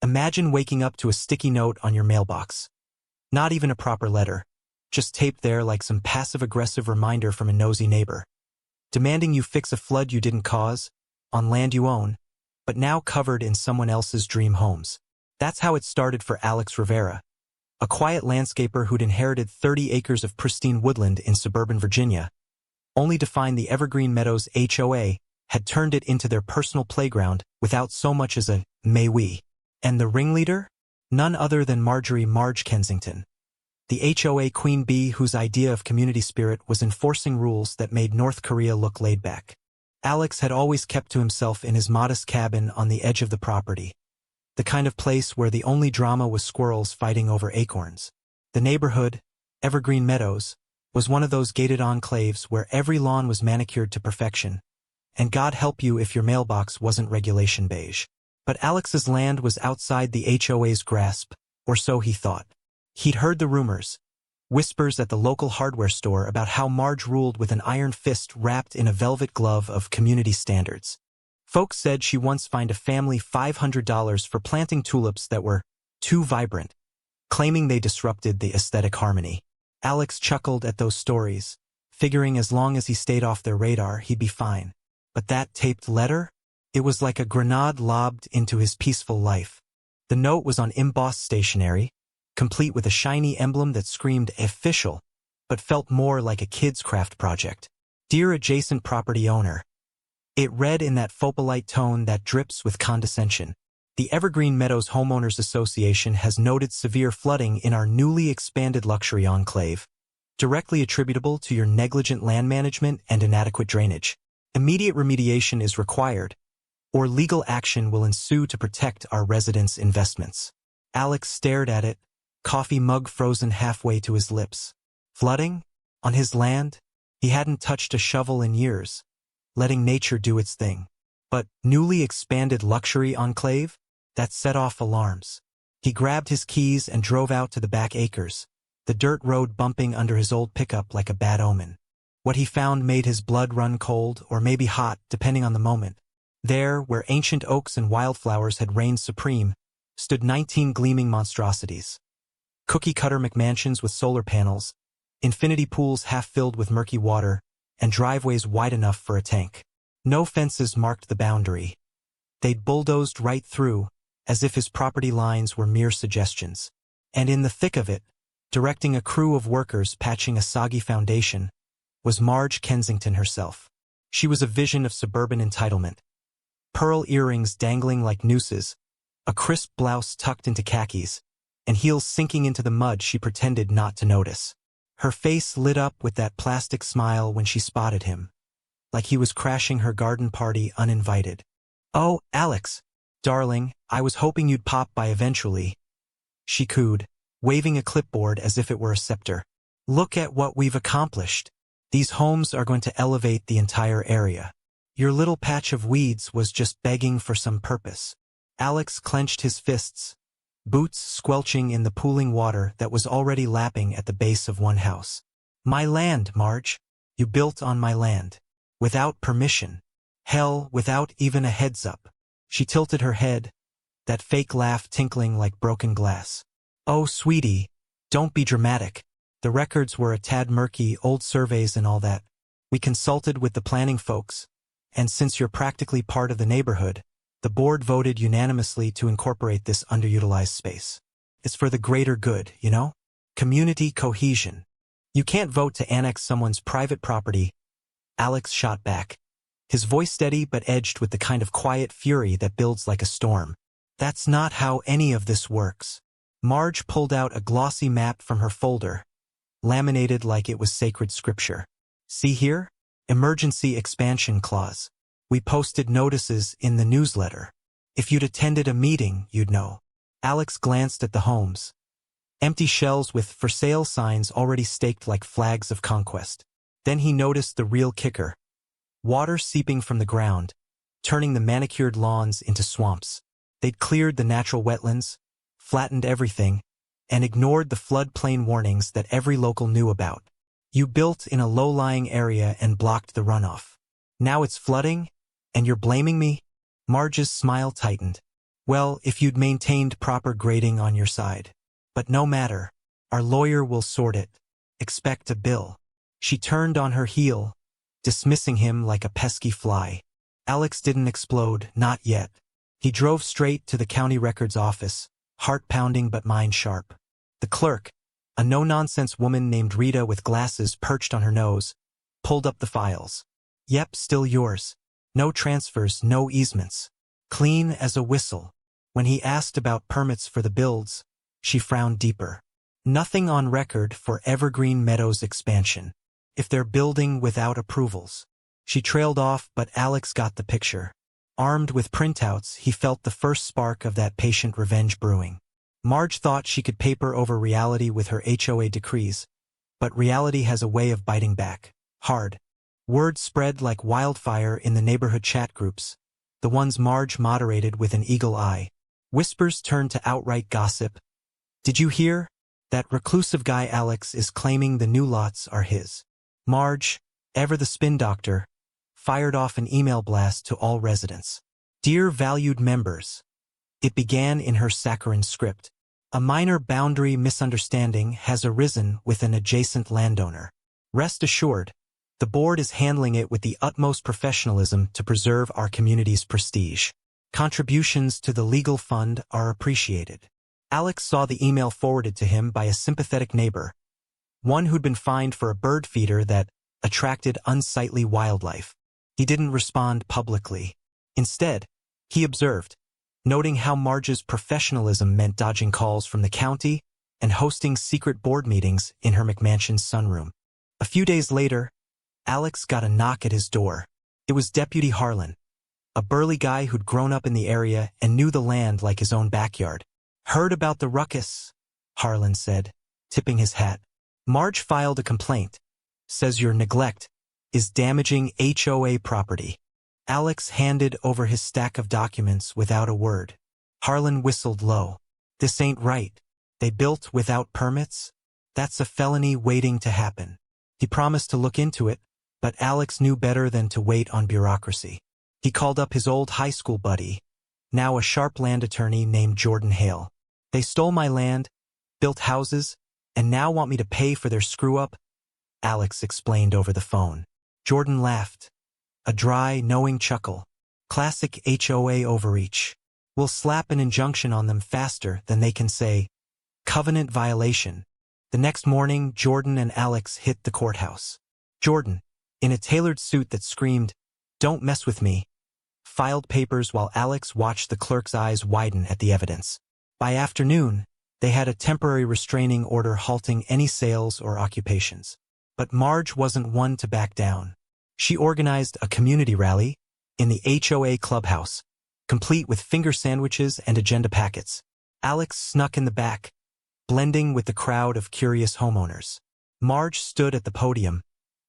Imagine waking up to a sticky note on your mailbox. Not even a proper letter, just taped there like some passive-aggressive reminder from a nosy neighbor, demanding you fix a flood you didn't cause, on land you own, but now covered in someone else's dream homes. That's how it started for Alex Rivera, a quiet landscaper who'd inherited 30 acres of pristine woodland in suburban Virginia, only to find the Evergreen Meadows HOA had turned it into their personal playground without so much as a "may we." And the ringleader? None other than Marge Kensington, the HOA queen bee whose idea of community spirit was enforcing rules that made North Korea look laid back. Alex had always kept to himself in his modest cabin on the edge of the property, the kind of place where the only drama was squirrels fighting over acorns. The neighborhood, Evergreen Meadows, was one of those gated enclaves where every lawn was manicured to perfection, and God help you if your mailbox wasn't regulation beige. But Alex's land was outside the HOA's grasp, or so he thought. He'd heard the rumors, whispers at the local hardware store about how Marge ruled with an iron fist wrapped in a velvet glove of community standards. Folks said she once fined a family $500 for planting tulips that were too vibrant, claiming they disrupted the aesthetic harmony. Alex chuckled at those stories, figuring as long as he stayed off their radar, he'd be fine. But that taped letter? It was like a grenade lobbed into his peaceful life. The note was on embossed stationery, complete with a shiny emblem that screamed official, but felt more like a kid's craft project. Dear adjacent property owner. It read in that fopolite tone that drips with condescension. The Evergreen Meadows Homeowners Association has noted severe flooding in our newly expanded luxury enclave, directly attributable to your negligent land management and inadequate drainage. Immediate remediation is required, or legal action will ensue to protect our residents' investments. Alex stared at it, coffee mug frozen halfway to his lips. Flooding? On his land? He hadn't touched a shovel in years, letting nature do its thing. But newly expanded luxury enclave? That set off alarms. He grabbed his keys and drove out to the back acres, the dirt road bumping under his old pickup like a bad omen. What he found made his blood run cold, or maybe hot, depending on the moment. There, where ancient oaks and wildflowers had reigned supreme, stood 19 gleaming monstrosities. Cookie-cutter McMansions with solar panels, infinity pools half-filled with murky water, and driveways wide enough for a tank. No fences marked the boundary. They'd bulldozed right through, as if his property lines were mere suggestions. And in the thick of it, directing a crew of workers patching a soggy foundation, was Marge Kensington herself. She was a vision of suburban entitlement. Pearl earrings dangling like nooses, a crisp blouse tucked into khakis, and heels sinking into the mud she pretended not to notice. Her face lit up with that plastic smile when she spotted him, like he was crashing her garden party uninvited. "Oh, Alex, darling, I was hoping you'd pop by eventually," she cooed, waving a clipboard as if it were a scepter. "Look at what we've accomplished. These homes are going to elevate the entire area. Your little patch of weeds was just begging for some purpose." Alex clenched his fists, boots squelching in the pooling water that was already lapping at the base of one house. "My land, Marge. You built on my land. Without permission. Hell, without even a heads up." She tilted her head, that fake laugh tinkling like broken glass. "Oh, sweetie, don't be dramatic. The records were a tad murky, old surveys and all that. We consulted with the planning folks, and since you're practically part of the neighborhood, the board voted unanimously to incorporate this underutilized space. It's for the greater good, you know? Community cohesion. You can't vote to annex someone's private property." Alex shot back, his voice steady but edged with the kind of quiet fury that builds like a storm. "That's not how any of this works." Marge pulled out a glossy map from her folder, laminated like it was sacred scripture. "See here? Emergency expansion clause. We posted notices in the newsletter. If you'd attended a meeting, you'd know." Alex glanced at the homes. Empty shells with "for sale" signs already staked like flags of conquest. Then he noticed the real kicker. Water seeping from the ground, turning the manicured lawns into swamps. They'd cleared the natural wetlands, flattened everything, and ignored the floodplain warnings that every local knew about. "You built in a low-lying area and blocked the runoff. Now it's flooding, and you're blaming me?" Marge's smile tightened. Well, if you'd maintained proper grading on your side. But no matter. Our lawyer will sort it. Expect a bill. She turned on her heel, dismissing him like a pesky fly. Alex didn't explode, not yet. He drove straight to the county records office, heart pounding but mind sharp. The clerk, a no-nonsense woman named Rita with glasses perched on her nose, pulled up the files. Yep, still yours. No transfers, no easements. Clean as a whistle. When he asked about permits for the builds, she frowned deeper. Nothing on record for Evergreen Meadows expansion. If they're building without approvals. She trailed off, but Alex got the picture. Armed with printouts, he felt the first spark of that patient revenge brewing. Marge thought she could paper over reality with her HOA decrees, but reality has a way of biting back. Hard. Word spread like wildfire in the neighborhood chat groups, the ones Marge moderated with an eagle eye. Whispers turned to outright gossip. Did you hear? That reclusive guy Alex is claiming the new lots are his. Marge, ever the spin doctor, fired off an email blast to all residents. Dear valued members. It began in her saccharine script. A minor boundary misunderstanding has arisen with an adjacent landowner. Rest assured, the board is handling it with the utmost professionalism to preserve our community's prestige. Contributions to the legal fund are appreciated. Alex saw the email forwarded to him by a sympathetic neighbor, one who'd been fined for a bird feeder that attracted unsightly wildlife. He didn't respond publicly. Instead, he observed, noting how Marge's professionalism meant dodging calls from the county and hosting secret board meetings in her McMansion's sunroom. A few days later, Alex got a knock at his door. It was Deputy Harlan, a burly guy who'd grown up in the area and knew the land like his own backyard. Heard about the ruckus, Harlan said, tipping his hat. Marge filed a complaint. Says your neglect is damaging HOA property. Alex handed over his stack of documents without a word. Harlan whistled low. This ain't right. They built without permits? That's a felony waiting to happen. He promised to look into it, but Alex knew better than to wait on bureaucracy. He called up his old high school buddy, now a sharp land attorney named Jordan Hale. They stole my land, built houses, and now want me to pay for their screw-up, Alex explained over the phone. Jordan laughed. A dry, knowing chuckle. Classic HOA overreach. We'll slap an injunction on them faster than they can say, covenant violation. The next morning, Jordan and Alex hit the courthouse. Jordan, in a tailored suit that screamed, "Don't mess with me," filed papers while Alex watched the clerk's eyes widen at the evidence. By afternoon, they had a temporary restraining order halting any sales or occupations. But Marge wasn't one to back down. She organized a community rally in the HOA clubhouse, complete with finger sandwiches and agenda packets. Alex snuck in the back, blending with the crowd of curious homeowners. Marge stood at the podium,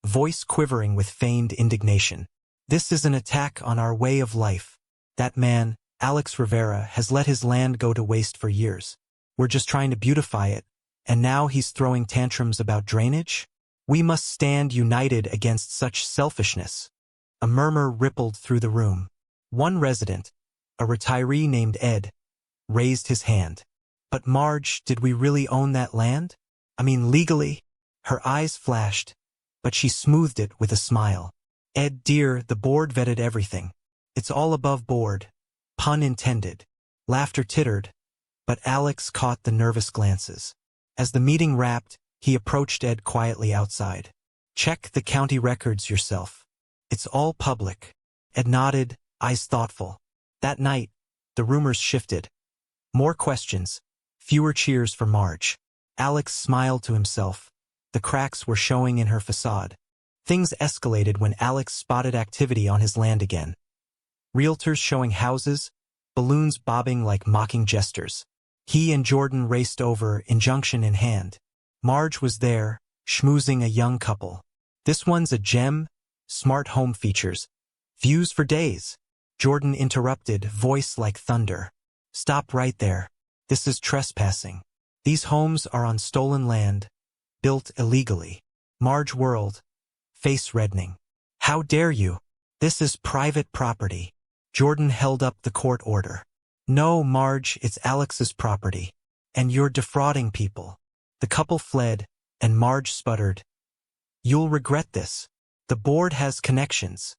voice quivering with feigned indignation. This is an attack on our way of life. That man, Alex Rivera, has let his land go to waste for years. We're just trying to beautify it, and now he's throwing tantrums about drainage? We must stand united against such selfishness. A murmur rippled through the room. One resident, a retiree named Ed, raised his hand. But Marge, did we really own that land? I mean, legally? Her eyes flashed, but she smoothed it with a smile. Ed, dear, the board vetted everything. It's all above board. Pun intended. Laughter tittered, but Alex caught the nervous glances. As the meeting wrapped, he approached Ed quietly outside. Check the county records yourself. It's all public. Ed nodded, eyes thoughtful. That night, the rumors shifted. More questions, fewer cheers for Marge. Alex smiled to himself. The cracks were showing in her facade. Things escalated when Alex spotted activity on his land again. Realtors showing houses, balloons bobbing like mocking jesters. He and Jordan raced over, injunction in hand. Marge was there, schmoozing a young couple. This one's a gem, smart home features. Views for days. Jordan interrupted, voice like thunder. Stop right there. This is trespassing. These homes are on stolen land, built illegally. Marge whirled, face reddening. How dare you? This is private property. Jordan held up the court order. No, Marge, it's Alex's property. And you're defrauding people. The couple fled, and Marge sputtered, "You'll regret this. The board has connections."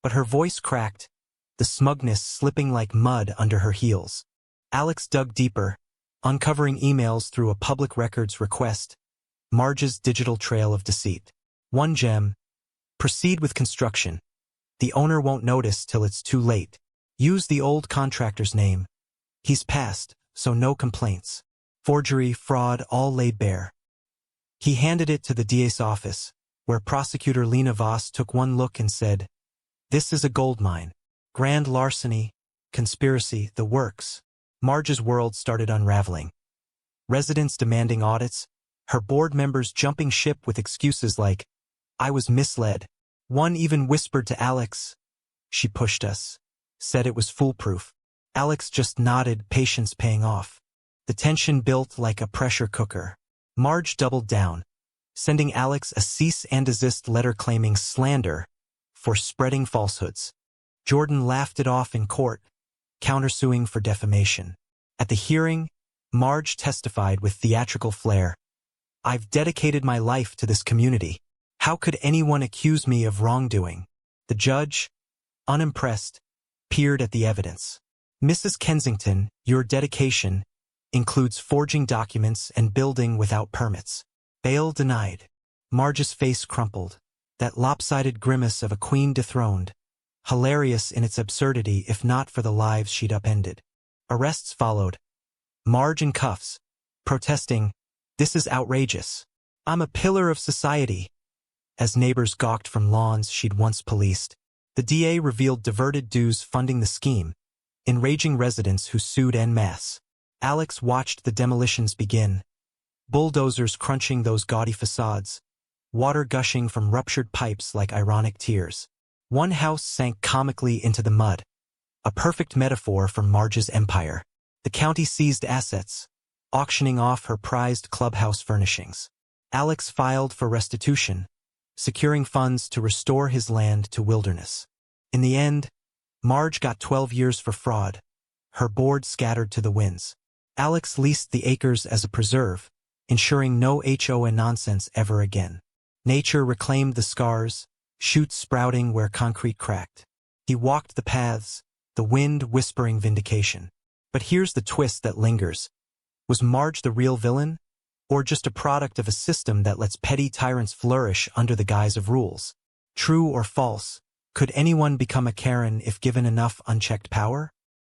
But her voice cracked, the smugness slipping like mud under her heels. Alex dug deeper, uncovering emails through a public records request, Marge's digital trail of deceit. One gem: proceed with construction. The owner won't notice till it's too late. Use the old contractor's name. He's passed, so no complaints. Forgery, fraud, all laid bare. He handed it to the DA's office, where prosecutor Lena Voss took one look and said, "This is a gold mine. Grand larceny, conspiracy, the works." Marge's world started unraveling. Residents demanding audits, her board members jumping ship with excuses like, "I was misled." One even whispered to Alex, "She pushed us," said it was foolproof. Alex just nodded, patience paying off. The tension built like a pressure cooker. Marge doubled down, sending Alex a cease and desist letter claiming slander for spreading falsehoods. Jordan laughed it off in court, countersuing for defamation. At the hearing, Marge testified with theatrical flair, "I've dedicated my life to this community. How could anyone accuse me of wrongdoing?" The judge, unimpressed, peered at the evidence. "Mrs. Kensington, your dedication includes forging documents and building without permits." Bail denied. Marge's face crumpled, that lopsided grimace of a queen dethroned, hilarious in its absurdity if not for the lives she'd upended. Arrests followed. Marge in cuffs, protesting, "This is outrageous. I'm a pillar of society," as neighbors gawked from lawns she'd once policed. The DA revealed diverted dues funding the scheme, enraging residents who sued en masse. Alex watched the demolitions begin, bulldozers crunching those gaudy facades, water gushing from ruptured pipes like ironic tears. One house sank comically into the mud, a perfect metaphor for Marge's empire. The county seized assets, auctioning off her prized clubhouse furnishings. Alex filed for restitution, securing funds to restore his land to wilderness. In the end, Marge got 12 years for fraud, her board scattered to the winds. Alex leased the acres as a preserve, ensuring no HOA nonsense ever again. Nature reclaimed the scars, shoots sprouting where concrete cracked. He walked the paths, the wind whispering vindication. But here's the twist that lingers. Was Marge the real villain, or just a product of a system that lets petty tyrants flourish under the guise of rules? True or false, could anyone become a Karen if given enough unchecked power?